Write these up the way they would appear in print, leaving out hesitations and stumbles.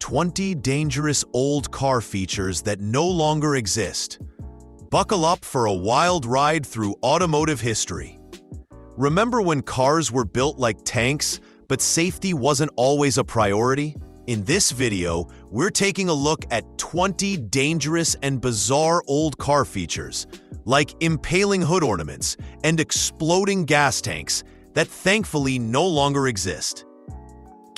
20 dangerous old car features that no longer exist. Buckle up for a wild ride through automotive history. Remember when cars were built like tanks, but safety wasn't always a priority? In this video, we're taking a look at 20 dangerous and bizarre old car features, like impaling hood ornaments and exploding gas tanks that thankfully no longer exist.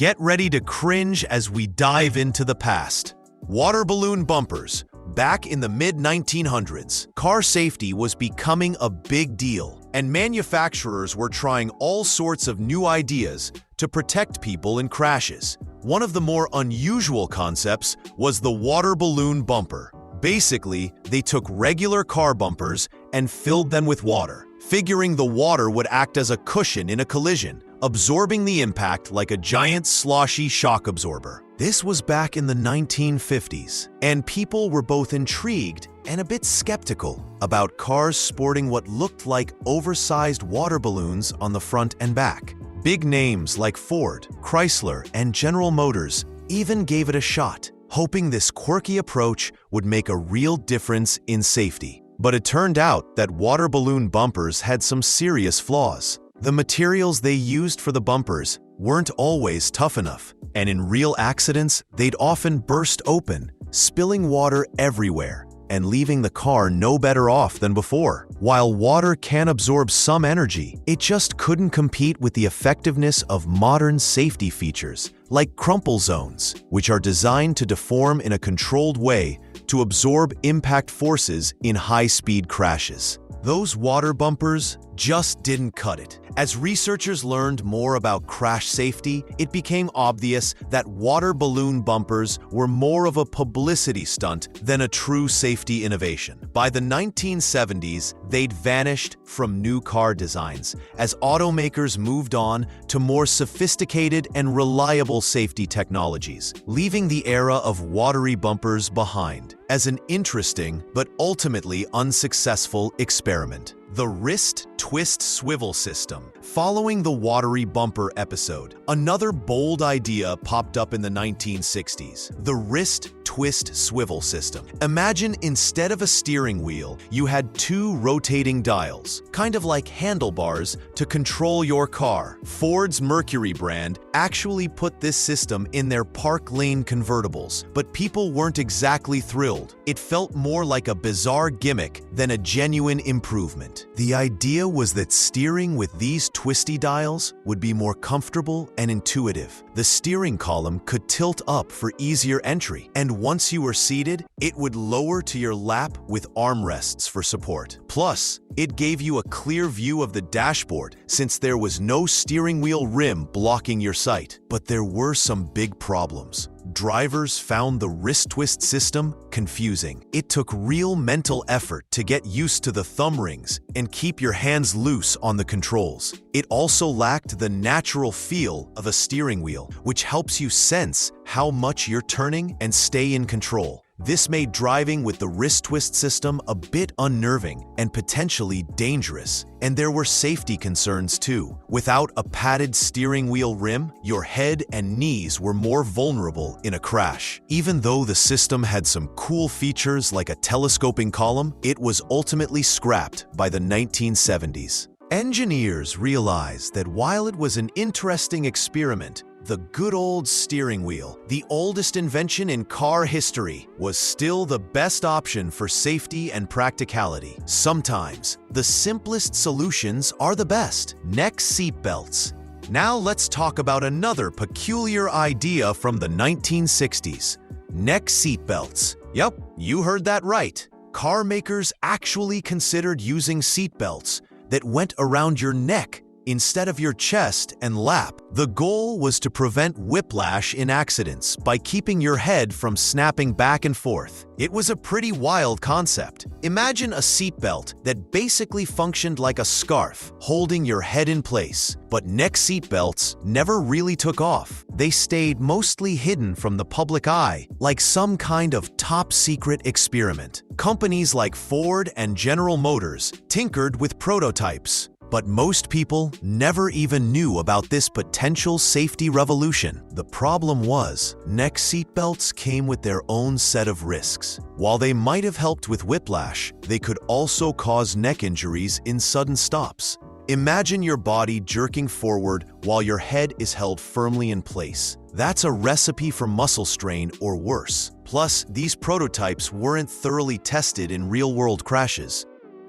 Get ready to cringe as we dive into the past. Water balloon bumpers. Back in the mid-1900s, car safety was becoming a big deal, and manufacturers were trying all sorts of new ideas to protect people in crashes. One of the more unusual concepts was the water balloon bumper. Basically, they took regular car bumpers and filled them with water, figuring the water would act as a cushion in a collision, absorbing the impact like a giant sloshy shock absorber. This was back in the 1950s, and people were both intrigued and a bit skeptical about cars sporting what looked like oversized water balloons on the front and back. Big names like Ford, Chrysler, and General Motors even gave it a shot, hoping this quirky approach would make a real difference in safety. But it turned out that water balloon bumpers had some serious flaws. The materials they used for the bumpers weren't always tough enough, and in real accidents, they'd often burst open, spilling water everywhere and leaving the car no better off than before. While water can absorb some energy, it just couldn't compete with the effectiveness of modern safety features like crumple zones, which are designed to deform in a controlled way to absorb impact forces in high-speed crashes. Those water bumpers just didn't cut it. As researchers learned more about crash safety, it became obvious that water balloon bumpers were more of a publicity stunt than a true safety innovation. By the 1970s, they'd vanished from new car designs as automakers moved on to more sophisticated and reliable safety technologies, leaving the era of watery bumpers behind as an interesting but ultimately unsuccessful experiment. The wrist twist swivel system. Following the watery bumper episode, another bold idea popped up in the 1960s, the wrist twist swivel system. Imagine instead of a steering wheel, you had two rotating dials, kind of like handlebars, to control your car. Ford's Mercury brand actually put this system in their Park Lane convertibles, but people weren't exactly thrilled. It felt more like a bizarre gimmick than a genuine improvement. The idea was that steering with these twisty dials would be more comfortable and intuitive. The steering column could tilt up for easier entry, and once you were seated, it would lower to your lap with armrests for support. Plus, it gave you a clear view of the dashboard since there was no steering wheel rim blocking your sight. But there were some big problems. Drivers found the wrist twist system confusing. It took real mental effort to get used to the thumb rings and keep your hands loose on the controls. It also lacked the natural feel of a steering wheel, which helps you sense how much you're turning and stay in control. This made driving with the wrist twist system a bit unnerving and potentially dangerous. And there were safety concerns too. Without a padded steering wheel rim, your head and knees were more vulnerable in a crash. Even though the system had some cool features like a telescoping column, it was ultimately scrapped by the 1970s. Engineers realized that while it was an interesting experiment, the good old steering wheel, the oldest invention in car history, was still the best option for safety and practicality. Sometimes, the simplest solutions are the best. Neck seat belts. Now let's talk about another peculiar idea from the 1960s. Neck seat belts. Yep, you heard that right. Car makers actually considered using seat belts that went around your neck instead of your chest and lap. The goal was to prevent whiplash in accidents by keeping your head from snapping back and forth. It was a pretty wild concept. Imagine a seatbelt that basically functioned like a scarf, holding your head in place. But neck seatbelts never really took off. They stayed mostly hidden from the public eye, like some kind of top-secret experiment. Companies like Ford and General Motors tinkered with prototypes, But most people never even knew about this potential safety revolution. The problem was, neck seatbelts came with their own set of risks. While they might have helped with whiplash, they could also cause neck injuries in sudden stops. Imagine your body jerking forward while your head is held firmly in place. That's a recipe for muscle strain or worse. Plus, these prototypes weren't thoroughly tested in real-world crashes,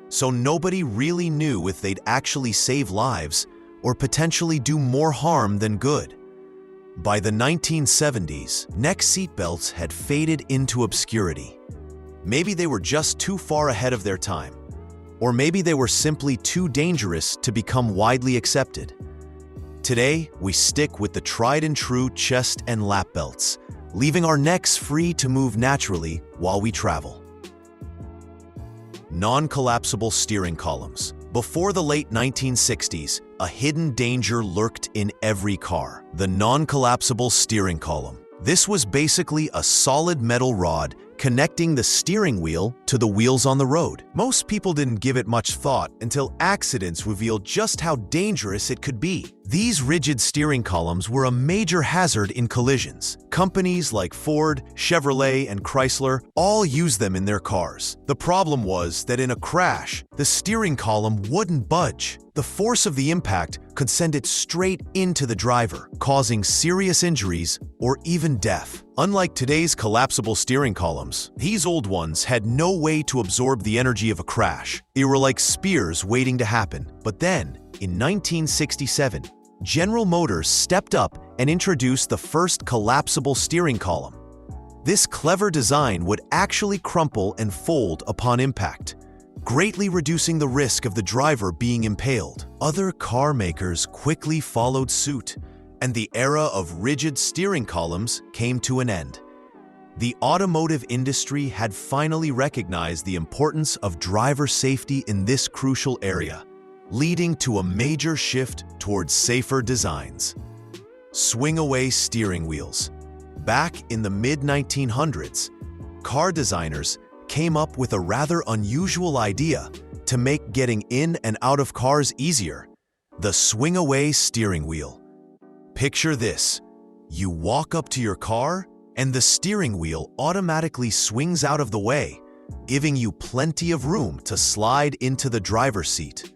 so nobody really knew if they'd actually save lives or potentially do more harm than good. By the 1970s, neck seatbelts had faded into obscurity. Maybe they were just too far ahead of their time, or maybe they were simply too dangerous to become widely accepted. Today, we stick with the tried-and-true chest and lap belts, leaving our necks free to move naturally while we travel. Non-collapsible steering columns. Before the late 1960s, a hidden danger lurked in every car: the non-collapsible steering column. This was basically a solid metal rod connecting the steering wheel to the wheels on the road. Most people didn't give it much thought until accidents revealed just how dangerous it could be. These rigid steering columns were a major hazard in collisions. Companies like Ford, Chevrolet, and Chrysler all use them in their cars. The problem was that in a crash, the steering column wouldn't budge. The force of the impact could send it straight into the driver, causing serious injuries or even death. Unlike today's collapsible steering columns, these old ones had no way to absorb the energy of a crash. They were like spears waiting to happen. But then, in 1967, General Motors stepped up and introduced the first collapsible steering column. This clever design would actually crumple and fold upon impact, greatly reducing the risk of the driver being impaled. Other car makers quickly followed suit, and the era of rigid steering columns came to an end. The automotive industry had finally recognized the importance of driver safety in this crucial area, leading to a major shift towards safer designs. Swing-away steering wheels. Back in the mid-1900s, car designers came up with a rather unusual idea to make getting in and out of cars easier: the swing-away steering wheel. Picture this: you walk up to your car, and the steering wheel automatically swings out of the way, giving you plenty of room to slide into the driver's seat.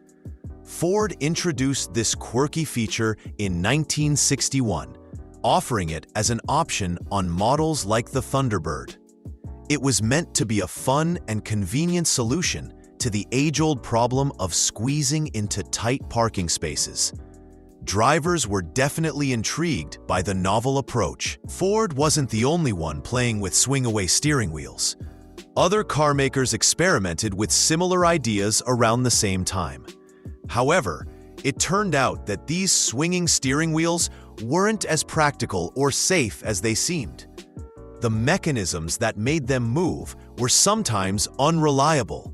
Ford introduced this quirky feature in 1961, offering it as an option on models like the Thunderbird. It was meant to be a fun and convenient solution to the age-old problem of squeezing into tight parking spaces. Drivers were definitely intrigued by the novel approach. Ford wasn't the only one playing with swing-away steering wheels. Other car makers experimented with similar ideas around the same time. However, it turned out that these swinging steering wheels weren't as practical or safe as they seemed. The mechanisms that made them move were sometimes unreliable.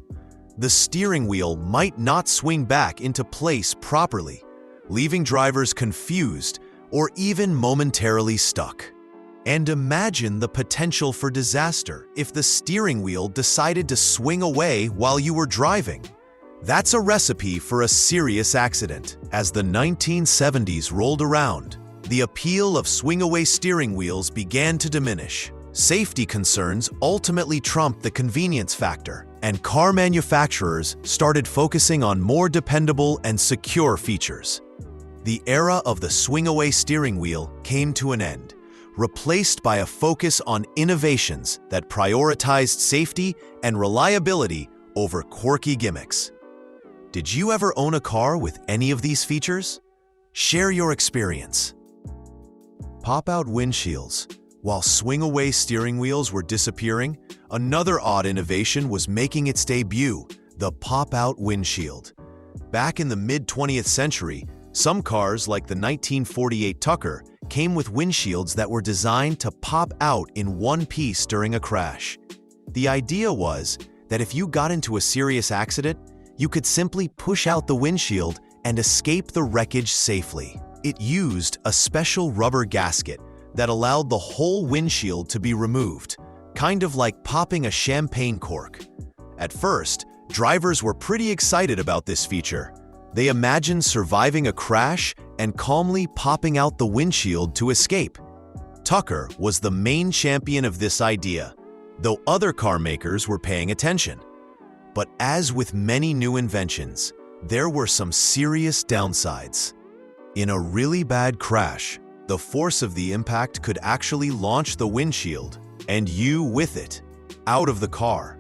The steering wheel might not swing back into place properly, leaving drivers confused or even momentarily stuck. And imagine the potential for disaster if the steering wheel decided to swing away while you were driving. That's a recipe for a serious accident. As the 1970s rolled around, the appeal of swing-away steering wheels began to diminish. Safety concerns ultimately trumped the convenience factor, and car manufacturers started focusing on more dependable and secure features. The era of the swing-away steering wheel came to an end, replaced by a focus on innovations that prioritized safety and reliability over quirky gimmicks. Did you ever own a car with any of these features? Share your experience. Pop-out windshields. While swing-away steering wheels were disappearing, another odd innovation was making its debut: the pop-out windshield. Back in the mid-20th century, some cars like the 1948 Tucker came with windshields that were designed to pop out in one piece during a crash. The idea was that if you got into a serious accident, you could simply push out the windshield and escape the wreckage safely. It used a special rubber gasket that allowed the whole windshield to be removed, kind of like popping a champagne cork. At first, drivers were pretty excited about this feature, They imagined surviving a crash and calmly popping out the windshield to escape. Tucker was the main champion of this idea, though other car makers were paying attention. But as with many new inventions, there were some serious downsides. In a really bad crash, the force of the impact could actually launch the windshield, and you with it, out of the car.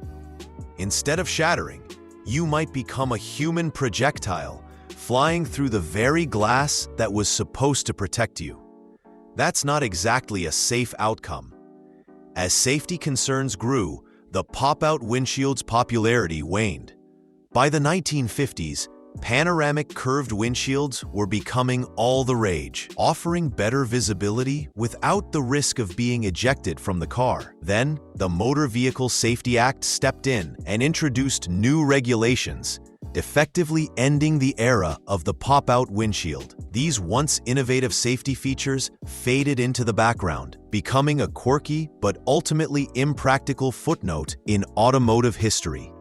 Instead of shattering, you might become a human projectile flying through the very glass that was supposed to protect you. That's not exactly a safe outcome. As safety concerns grew, the pop-out windshield's popularity waned. By the 1950s, panoramic curved windshields were becoming all the rage, offering better visibility without the risk of being ejected from the car. Then, the Motor Vehicle Safety Act stepped in and introduced new regulations, effectively ending the era of the pop-out windshield. These once innovative safety features faded into the background, becoming a quirky but ultimately impractical footnote in automotive history.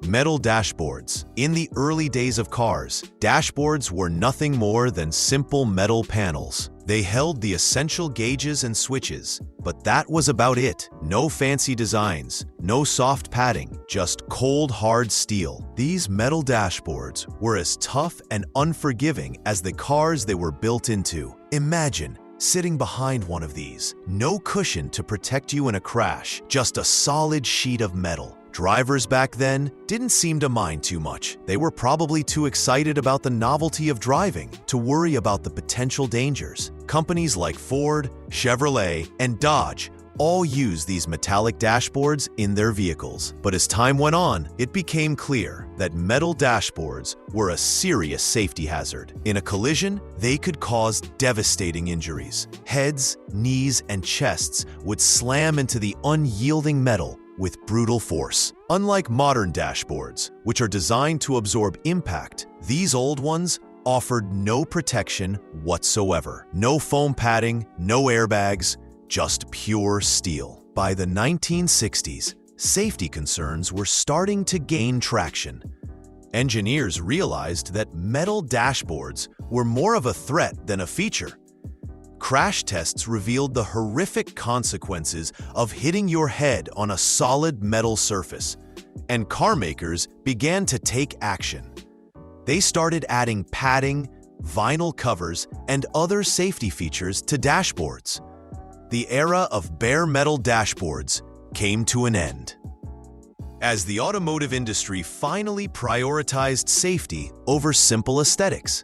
Metal dashboards. In the early days of cars, dashboards were nothing more than simple metal panels. They held the essential gauges and switches, but that was about it. No fancy designs, no soft padding, just cold, hard steel. These metal dashboards were as tough and unforgiving as the cars they were built into. Imagine sitting behind one of these. No cushion to protect you in a crash, just a solid sheet of metal. Drivers back then didn't seem to mind too much. They were probably too excited about the novelty of driving to worry about the potential dangers. Companies like Ford, Chevrolet, and Dodge all used these metallic dashboards in their vehicles. But as time went on, it became clear that metal dashboards were a serious safety hazard. In a collision, they could cause devastating injuries. Heads, knees, and chests would slam into the unyielding metal with brutal force. Unlike modern dashboards, which are designed to absorb impact, these old ones offered no protection whatsoever. No foam padding, no airbags, just pure steel. By the 1960s, safety concerns were starting to gain traction. Engineers realized that metal dashboards were more of a threat than a feature. Crash tests revealed the horrific consequences of hitting your head on a solid metal surface, and car makers began to take action. They started adding padding, vinyl covers, and other safety features to dashboards. The era of bare metal dashboards came to an end. As the automotive industry finally prioritized safety over simple aesthetics.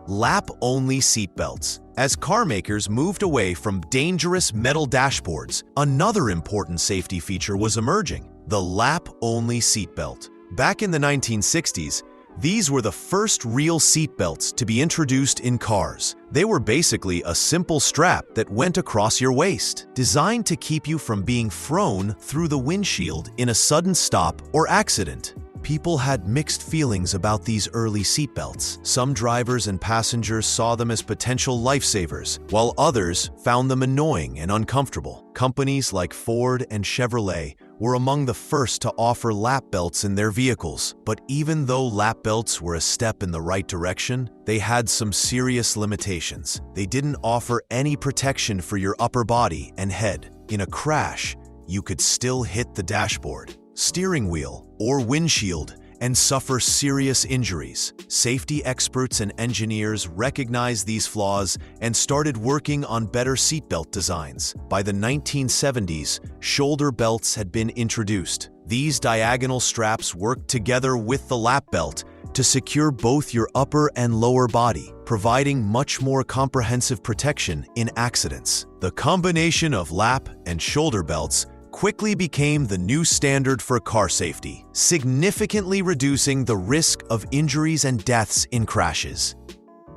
Lap-only seatbelts. As car makers moved away from dangerous metal dashboards, another important safety feature was emerging: the lap-only seatbelt. Back in the 1960s, these were the first real seatbelts to be introduced in cars. They were basically a simple strap that went across your waist, designed to keep you from being thrown through the windshield in a sudden stop or accident. People had mixed feelings about these early seatbelts. Some drivers and passengers saw them as potential lifesavers, while others found them annoying and uncomfortable. Companies like Ford and Chevrolet were among the first to offer lap belts in their vehicles. But even though lap belts were a step in the right direction, they had some serious limitations. They didn't offer any protection for your upper body and head. In a crash, you could still hit the dashboard, steering wheel, or windshield and suffer serious injuries. Safety experts and engineers recognized these flaws and started working on better seatbelt designs. By the 1970s, shoulder belts had been introduced. These diagonal straps worked together with the lap belt to secure both your upper and lower body, providing much more comprehensive protection in accidents. The combination of lap and shoulder belts quickly became the new standard for car safety, significantly reducing the risk of injuries and deaths in crashes.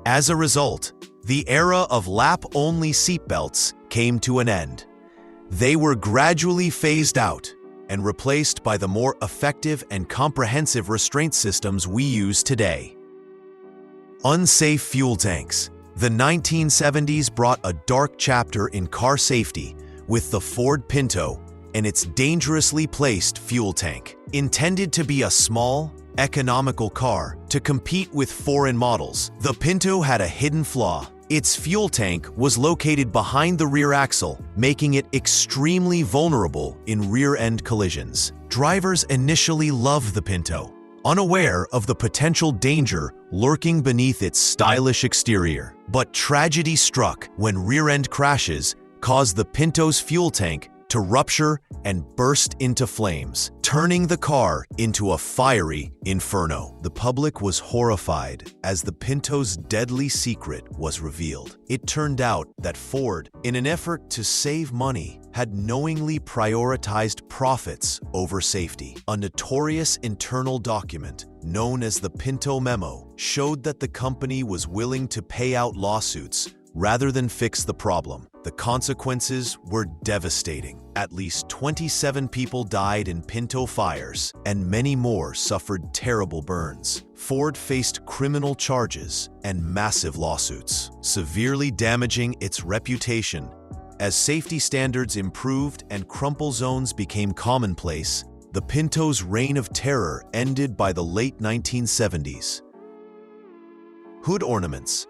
As a result, the era of lap-only seatbelts came to an end. They were gradually phased out and replaced by the more effective and comprehensive restraint systems we use today. Unsafe fuel tanks. The 1970s brought a dark chapter in car safety with the Ford Pinto and its dangerously placed fuel tank. Intended to be a small, economical car to compete with foreign models, the Pinto had a hidden flaw. Its fuel tank was located behind the rear axle, making it extremely vulnerable in rear-end collisions. Drivers initially loved the Pinto, unaware of the potential danger lurking beneath its stylish exterior. But tragedy struck when rear-end crashes caused the Pinto's fuel tank to rupture and burst into flames, turning the car into a fiery inferno. The public was horrified as the Pinto's deadly secret was revealed. It turned out that Ford, in an effort to save money, had knowingly prioritized profits over safety. A notorious internal document known as the Pinto Memo showed that the company was willing to pay out lawsuits rather than fix the problem. The consequences were devastating. At least 27 people died in Pinto fires, and many more suffered terrible burns. Ford faced criminal charges and massive lawsuits, severely damaging its reputation. As safety standards improved and crumple zones became commonplace, the Pinto's reign of terror ended by the late 1970s. Hood ornaments.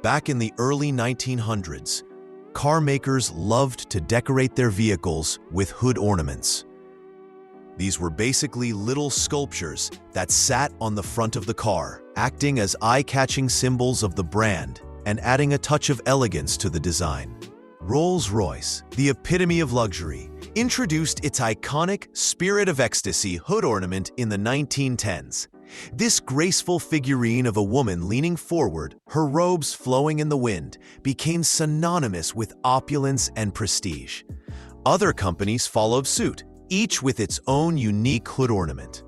Back in the early 1900s, car makers loved to decorate their vehicles with hood ornaments. These were basically little sculptures that sat on the front of the car, acting as eye-catching symbols of the brand and adding a touch of elegance to the design. Rolls-Royce, the epitome of luxury, introduced its iconic Spirit of Ecstasy hood ornament in the 1910s. This graceful figurine of a woman leaning forward, her robes flowing in the wind, became synonymous with opulence and prestige. Other companies followed suit, each with its own unique hood ornament.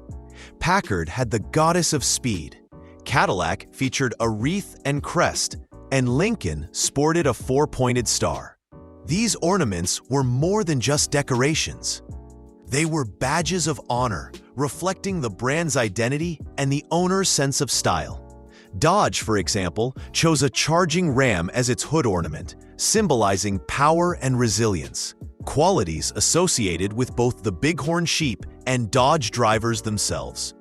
Packard had the Goddess of Speed, Cadillac featured a wreath and crest, and Lincoln sported a four-pointed star. These ornaments were more than just decorations. They were badges of honor, reflecting the brand's identity and the owner's sense of style. Dodge, for example, chose a charging ram as its hood ornament, symbolizing power and resilience, qualities associated with both the Bighorn Sheep and Dodge drivers themselves.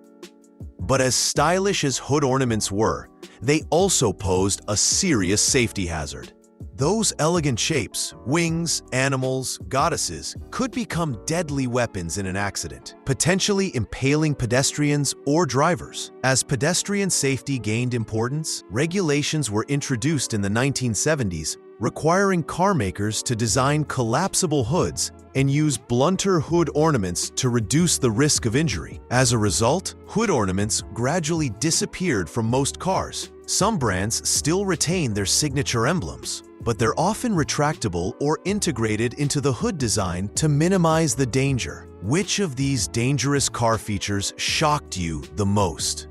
But as stylish as hood ornaments were, they also posed a serious safety hazard. Those elegant shapes, wings, animals, goddesses, could become deadly weapons in an accident, potentially impaling pedestrians or drivers. As pedestrian safety gained importance, regulations were introduced in the 1970s, requiring car makers to design collapsible hoods and use blunter hood ornaments to reduce the risk of injury. As a result, hood ornaments gradually disappeared from most cars. Some brands still retain their signature emblems, but they're often retractable or integrated into the hood design to minimize the danger. Which of these dangerous car features shocked you the most?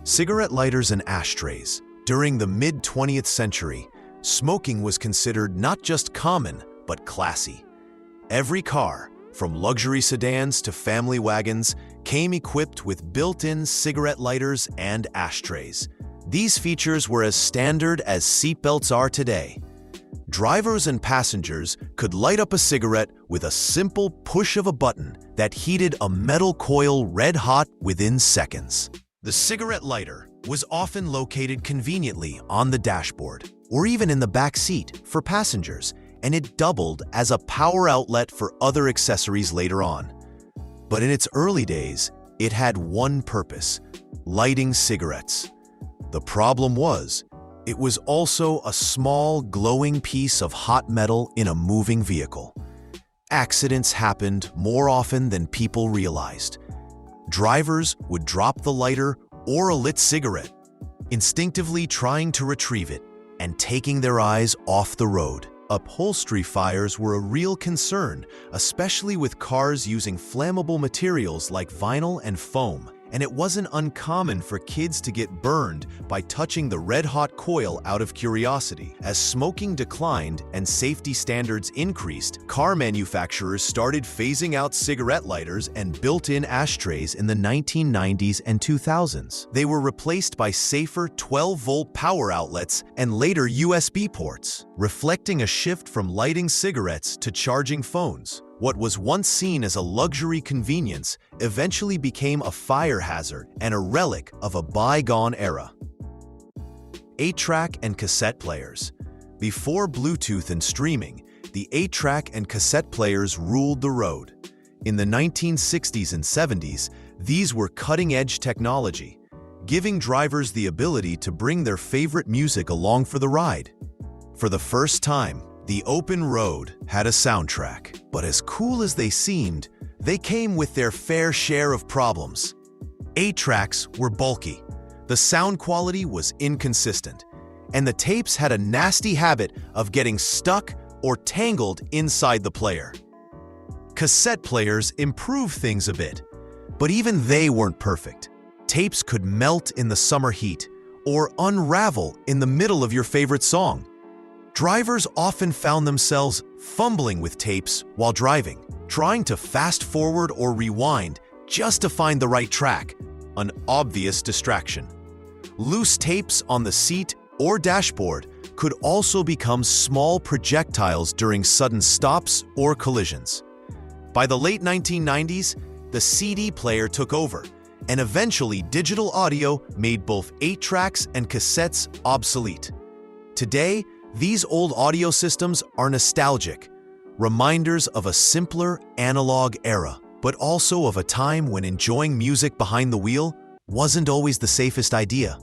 Cigarette lighters and ashtrays. During the mid-20th century, smoking was considered not just common, but classy. Every car, from luxury sedans to family wagons, came equipped with built-in cigarette lighters and ashtrays. These features were as standard as seatbelts are today. Drivers and passengers could light up a cigarette with a simple push of a button that heated a metal coil red-hot within seconds. The cigarette lighter was often located conveniently on the dashboard or even in the back seat for passengers, and it doubled as a power outlet for other accessories later on. But in its early days, it had one purpose: lighting cigarettes. The problem was, it was also a small, glowing piece of hot metal in a moving vehicle. Accidents happened more often than people realized. Drivers would drop the lighter or a lit cigarette, instinctively trying to retrieve it and taking their eyes off the road. Upholstery fires were a real concern, especially with cars using flammable materials like vinyl and foam. And it wasn't uncommon for kids to get burned by touching the red-hot coil out of curiosity. As smoking declined and safety standards increased, car manufacturers started phasing out cigarette lighters and built-in ashtrays in the 1990s and 2000s. They were replaced by safer 12-volt power outlets and later USB ports, reflecting a shift from lighting cigarettes to charging phones. What was once seen as a luxury convenience eventually became a fire hazard and a relic of a bygone era. 8-track and cassette players. Before Bluetooth and streaming, the 8-track and cassette players ruled the road. In the 1960s and 70s, these were cutting-edge technology, giving drivers the ability to bring their favorite music along for the ride. For the first time, the open road had a soundtrack, but as cool as they seemed, they came with their fair share of problems. 8-tracks were bulky, the sound quality was inconsistent, and the tapes had a nasty habit of getting stuck or tangled inside the player. Cassette players improved things a bit, but even they weren't perfect. Tapes could melt in the summer heat or unravel in the middle of your favorite song. Drivers often found themselves fumbling with tapes while driving, trying to fast forward or rewind just to find the right track, an obvious distraction. Loose tapes on the seat or dashboard could also become small projectiles during sudden stops or collisions. By the late 1990s, the CD player took over, and eventually digital audio made both 8-tracks and cassettes obsolete. Today, these old audio systems are nostalgic, reminders of a simpler analog era, but also of a time when enjoying music behind the wheel wasn't always the safest idea.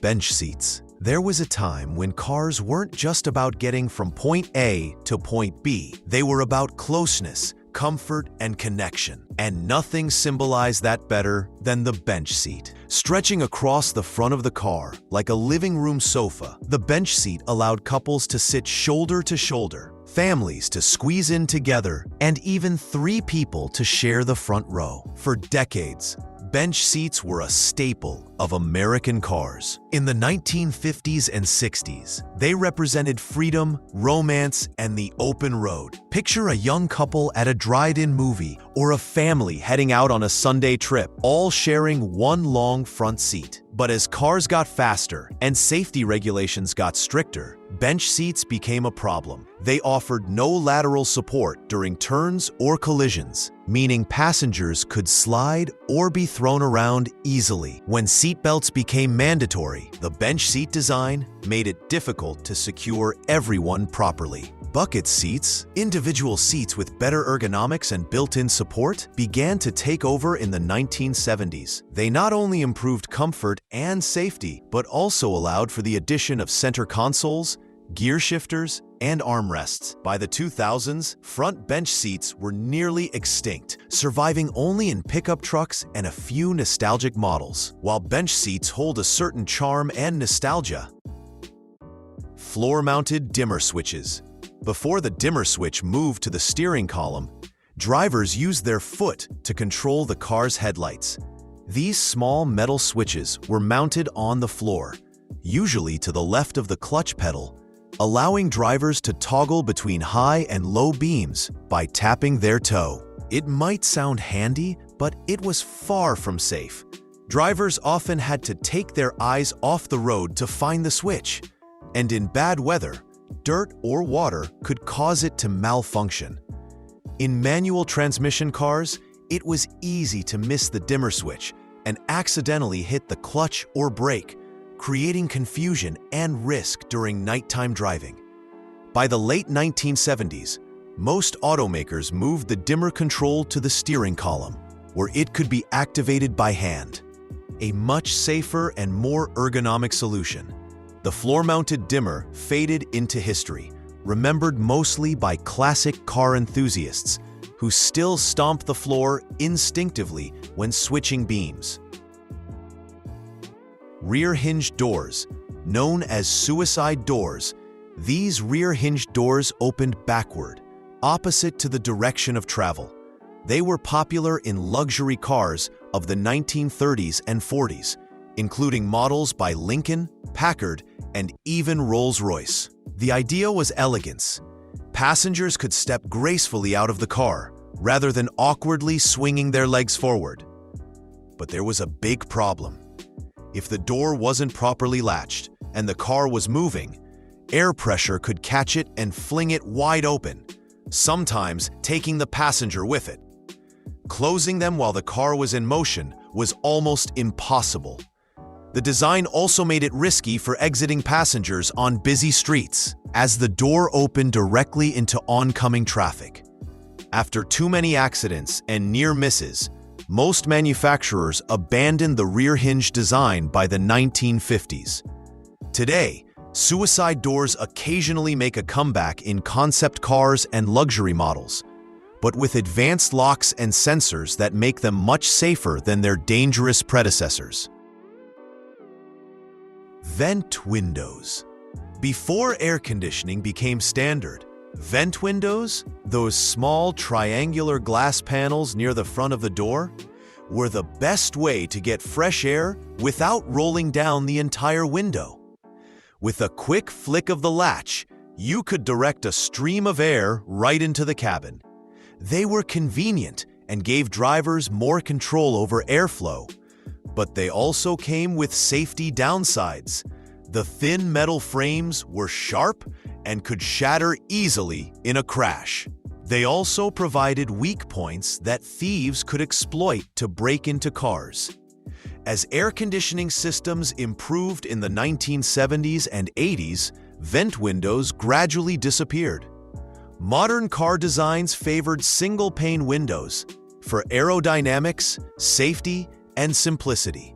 Bench seats. There was a time when cars weren't just about getting from point A to point B. They were about closeness, comfort, and connection. And nothing symbolized that better than the bench seat. Stretching across the front of the car like a living room sofa, the bench seat allowed couples to sit shoulder to shoulder, families to squeeze in together, and even 3 people to share the front row. For decades, bench seats were a staple of American cars. In the 1950s and 60s, they represented freedom, romance, and the open road. Picture a young couple at a drive-in movie or a family heading out on a Sunday trip, all sharing one long front seat. But as cars got faster and safety regulations got stricter, bench seats became a problem. They offered no lateral support during turns or collisions, meaning passengers could slide or be thrown around easily. When seatbelts became mandatory, the bench seat design made it difficult to secure everyone properly. Bucket seats, individual seats with better ergonomics and built-in support, began to take over in the 1970s. They not only improved comfort and safety, but also allowed for the addition of center consoles, gear shifters, and armrests. By the 2000s, front bench seats were nearly extinct, surviving only in pickup trucks and a few nostalgic models. While bench seats hold a certain charm and nostalgia. Floor-mounted dimmer switches. Before the dimmer switch moved to the steering column, drivers used their foot to control the car's headlights. These small metal switches were mounted on the floor, usually to the left of the clutch pedal, allowing drivers to toggle between high and low beams by tapping their toe. It might sound handy, but it was far from safe. Drivers often had to take their eyes off the road to find the switch, and in bad weather, dirt or water could cause it to malfunction. In manual transmission cars, it was easy to miss the dimmer switch and accidentally hit the clutch or brake, creating confusion and risk during nighttime driving. By the late 1970s, most automakers moved the dimmer control to the steering column, where it could be activated by hand. A much safer and more ergonomic solution. The floor-mounted dimmer faded into history, remembered mostly by classic car enthusiasts who still stomp the floor instinctively when switching beams. Rear-hinged doors, known as suicide doors, these rear-hinged doors opened backward, opposite to the direction of travel. They were popular in luxury cars of the 1930s and 40s, including models by Lincoln, Packard, and even Rolls-Royce. The idea was elegance. Passengers could step gracefully out of the car, rather than awkwardly swinging their legs forward. But there was a big problem. If the door wasn't properly latched and the car was moving, air pressure could catch it and fling it wide open, sometimes taking the passenger with it. Closing them while the car was in motion was almost impossible. The design also made it risky for exiting passengers on busy streets, as the door opened directly into oncoming traffic. After too many accidents and near misses, most manufacturers abandoned the rear-hinged design by the 1950s. Today, suicide doors occasionally make a comeback in concept cars and luxury models, but with advanced locks and sensors that make them much safer than their dangerous predecessors. Vent windows. Before air conditioning became standard, vent windows, those small triangular glass panels near the front of the door, were the best way to get fresh air without rolling down the entire window. With a quick flick of the latch, you could direct a stream of air right into the cabin. They were convenient and gave drivers more control over airflow, but they also came with safety downsides. The thin metal frames were sharp and could shatter easily in a crash. They also provided weak points that thieves could exploit to break into cars. As air conditioning systems improved in the 1970s and 80s, vent windows gradually disappeared. Modern car designs favored single-pane windows for aerodynamics, safety, and simplicity.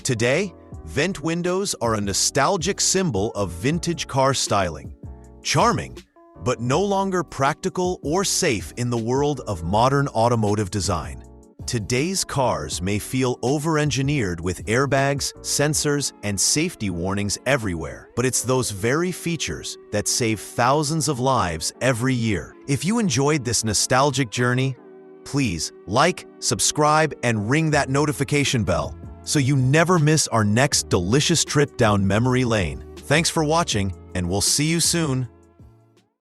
Today, vent windows are a nostalgic symbol of vintage car styling. Charming, but no longer practical or safe in the world of modern automotive design. Today's cars may feel over-engineered with airbags, sensors, and safety warnings everywhere, but it's those very features that save thousands of lives every year. If you enjoyed this nostalgic journey, please like, subscribe, and ring that notification bell so you never miss our next delicious trip down memory lane. Thanks for watching, and we'll see you soon.